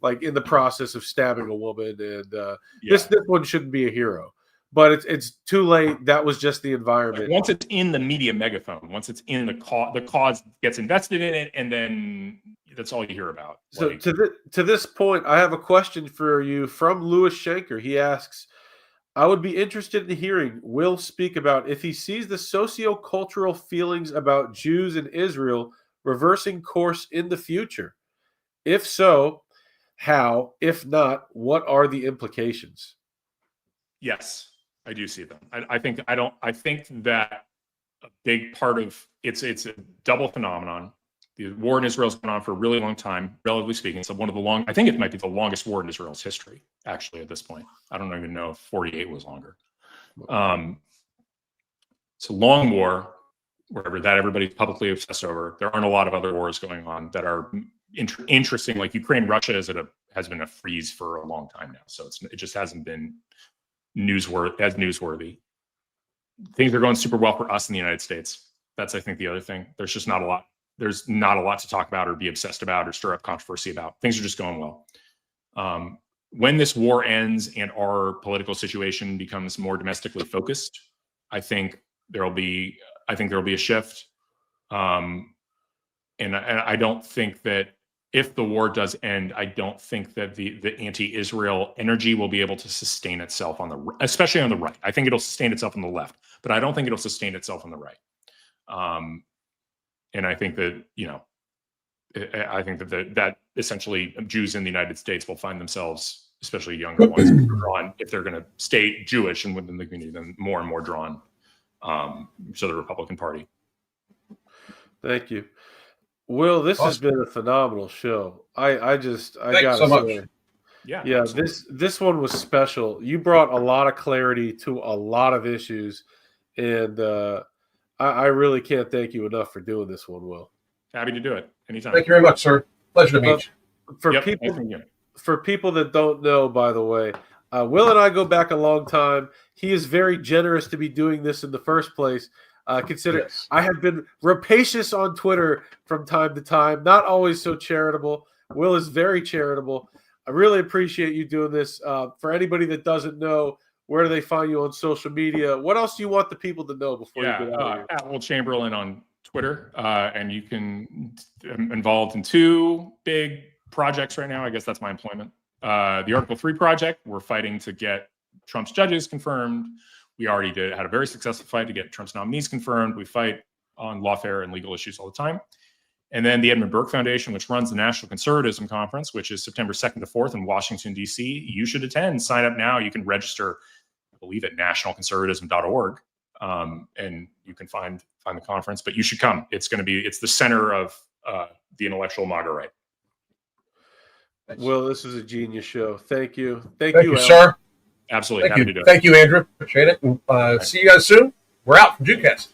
like in the process of stabbing a woman. And this one shouldn't be a hero. But it's too late. That was just the environment. Once it's in the media megaphone, once it's in the cause gets invested in it, and then that's all you hear about. So to this point, I have a question for you from Louis Schenker. He asks, I would be interested in hearing Will speak about if he sees the socio-cultural feelings about Jews in Israel reversing course in the future. If so, how? If not, what are the implications? Yes, I do see them. I think that a big part of it's a double phenomenon. The war in Israel has gone on for a really long time, relatively speaking. It's I think it might be the longest war in Israel's history, actually, at this point. I don't even know if 48 was longer. It's a long war, wherever that everybody's publicly obsessed over. There aren't a lot of other wars going on that are interesting. Like Ukraine-Russia has been a freeze for a long time now. So it just hasn't been newsworthy. Things are going super well for us in the United States. That's, I think, the other thing. There's just not a lot. There's not a lot to talk about or be obsessed about or stir up controversy about. Things are just going well. When this war ends and our political situation becomes more domestically focused, I think there'll be a shift. And I don't think that if the war does end, I don't think that the anti-Israel energy will be able to sustain itself especially on the right. I think it'll sustain itself on the left, but I don't think it'll sustain itself on the right. And I think that, I think that essentially Jews in the United States will find themselves, especially younger ones, drawn, if they're going to stay Jewish and within the community, then more and more drawn to the Republican Party. Thank you. Will, this has been a phenomenal show. I gotta so much. say, Yeah. This one was special. You brought a lot of clarity to a lot of issues, and I really can't thank you enough for doing this one, Will. Happy to do it anytime. Thank you very much, sir. Pleasure to meet you. For people that don't know, by the way, Will and I go back a long time. He is very generous to be doing this in the first place. Consider I have been rapacious on Twitter from time to time, not always so charitable. Will is very charitable. I really appreciate you doing this. For anybody that doesn't know, where do they find you on social media? What else do you want the people to know before you get out of here? At Will Chamberlain on Twitter, and you can. I'm involved in 2 big projects right now. I guess that's my employment. The Article 3 project, we're fighting to get Trump's judges confirmed. We already had a very successful fight to get Trump's nominees confirmed. We fight on lawfare and legal issues all the time. And then the Edmund Burke Foundation, which runs the National Conservatism Conference, which is September 2nd to 4th in Washington, D.C. You should attend. Sign up now. You can register, I believe, at nationalconservatism.org. And you can find the conference, but you should come. It's the center of the intellectual MAGA right. Well, this was a genius show. Thank you. Thank you, Al. sir. Absolutely. Thank Happy you. to do it. Thank you, Andrew. Appreciate it. And see you guys soon. We're out from Jewcast.